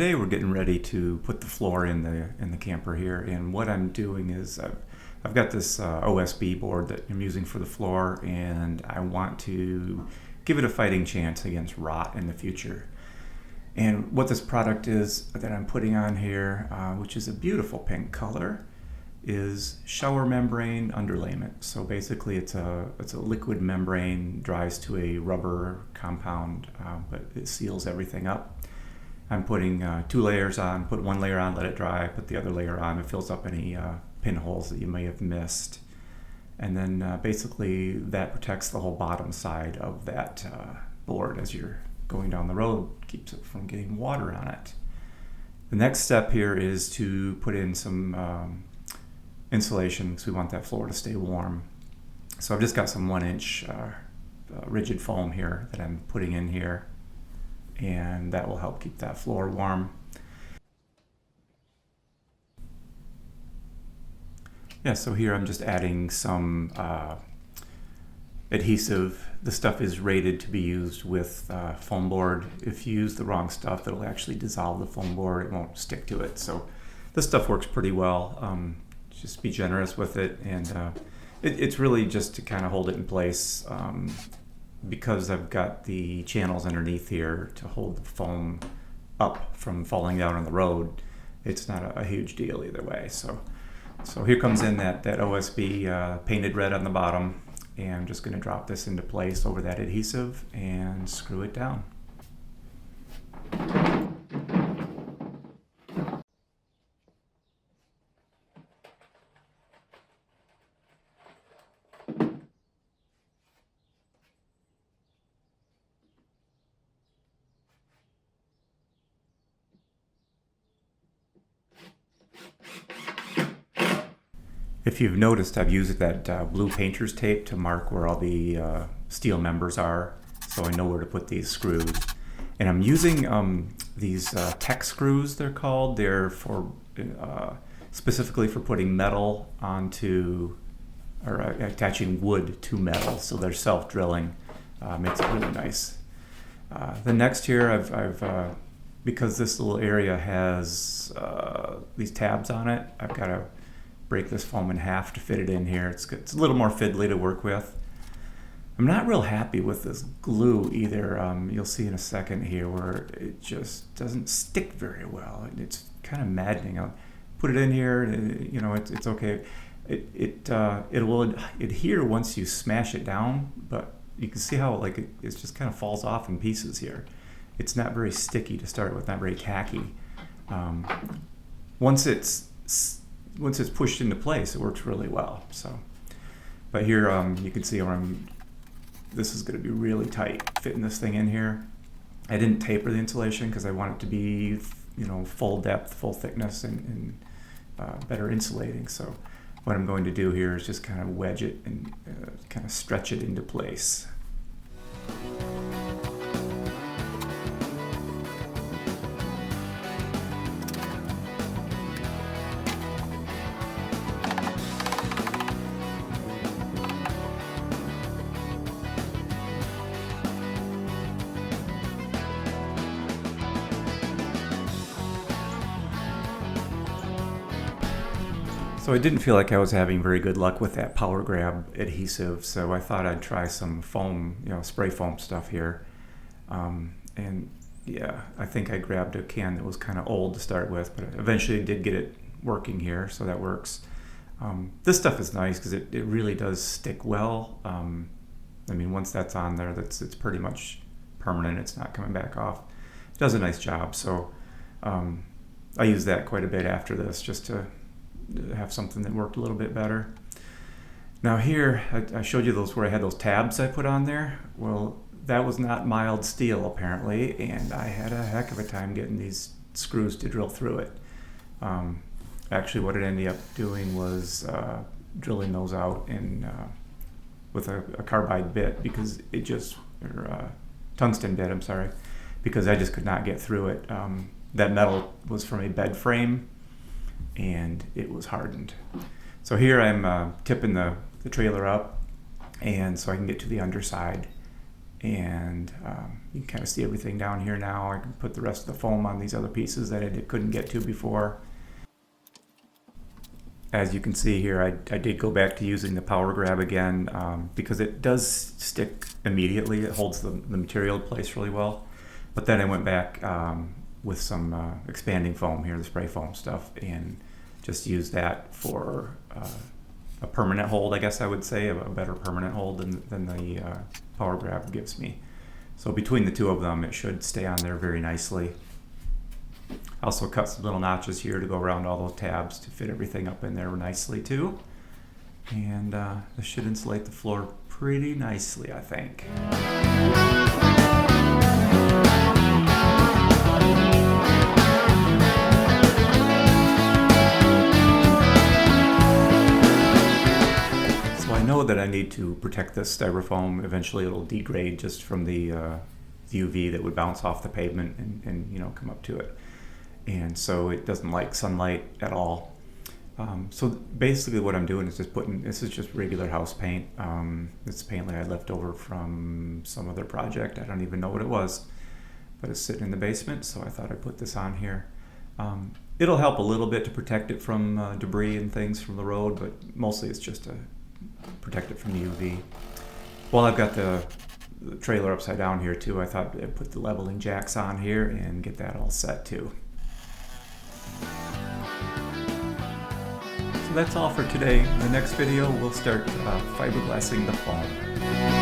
today we're getting ready to put the floor in the camper here, and what I'm doing is I've got this OSB board that I'm using for the floor, and I want to give it a fighting chance against rot in the future. And what this product is that I'm putting on here, which is a beautiful pink color, is shower membrane underlayment. So basically it's a liquid membrane, dries to a rubber compound, but it seals everything up. I'm putting 2 layers on, put 1 layer on, let it dry, put the other layer on. It fills up any pinholes that you may have missed. And then basically that protects the whole bottom side of that board as you're going down the road, keeps it from getting water on it. The next step here is to put in some insulation because we want that floor to stay warm. So I've just got some 1-inch rigid foam here that I'm putting in here, and that will help keep that floor warm. Yeah, so here I'm just adding some adhesive. The stuff is rated to be used with foam board. If you use the wrong stuff, it'll actually dissolve the foam board. It won't stick to it. So this stuff works pretty well. Just be generous with it, and it's really just to kind of hold it in place. Because I've got the channels underneath here to hold the foam up from falling down on the road, it's not a huge deal either way. So here comes in that OSB painted red on the bottom, and I'm just going to drop this into place over that adhesive and screw it down. If you've noticed, I've used that blue painter's tape to mark where all the steel members are, so I know where to put these screws. And I'm using these tech screws, they're called. They're for specifically for putting metal onto, or attaching wood to metal, so they're self-drilling. Makes it really nice. The next here, I've because this little area has these tabs on it, I've got to break this foam in half to fit it in here. It's a little more fiddly to work with. I'm not real happy with this glue either. You'll see in a second here where it just doesn't stick very well. It's kind of maddening. I'll put it in here, you know, it's okay. It will adhere once you smash it down, but you can see how it just kind of falls off in pieces here. It's not very sticky to start with, not very tacky. Once it's pushed into place, it works really well. So, but here you can see where this is going to be really tight fitting this thing in here. I didn't taper the insulation because I want it to be, you know, full depth, full thickness, and better insulating. So what I'm going to do here is just kind of wedge it and kind of stretch it into place. So I didn't feel like I was having very good luck with that power grab adhesive, so I thought I'd try some foam, you know, spray foam stuff here. And yeah, I think I grabbed a can that was kind of old to start with, but eventually I did get it working here, so that works. This stuff is nice because it really does stick well. I mean, once that's on there, it's pretty much permanent. It's not coming back off. It does a nice job, so I use that quite a bit after this just to have something that worked a little bit better. Now here, I showed you those where I had those tabs I put on there. Well, that was not mild steel apparently, and I had a heck of a time getting these screws to drill through it. Actually, what it ended up doing was drilling those out in with a carbide bit, because it just, or tungsten bit, I'm sorry, because I just could not get through it. That metal was from a bed frame, and it was hardened. So here I'm tipping the trailer up, and so I can get to the underside. And you can kind of see everything down here now. I can put the rest of the foam on these other pieces that I couldn't get to before. As you can see here, I did go back to using the power grab again because it does stick immediately. It holds the material in place really well. But then I went back with some expanding foam here, the spray foam stuff, and just used that for a permanent hold, I guess I would say, a better permanent hold than the power grab gives me. So between the two of them, it should stay on there very nicely. I also cut some little notches here to go around all those tabs to fit everything up in there nicely too. And this should insulate the floor pretty nicely, I think. So I know that I need to protect this styrofoam. Eventually it'll degrade just from the UV that would bounce off the pavement and you know, come up to it. And so it doesn't like sunlight at all. So basically what I'm doing is just putting, this is just regular house paint. It's paint that I left over from some other project. I don't even know what it was, but it's sitting in the basement, so I thought I'd put this on here. It'll help a little bit to protect it from debris and things from the road, but mostly it's just to protect it from the UV. While I've got the trailer upside down here too, I thought I'd put the leveling jacks on here and get that all set too. So that's all for today. In the next video, we'll start fiberglassing the foam.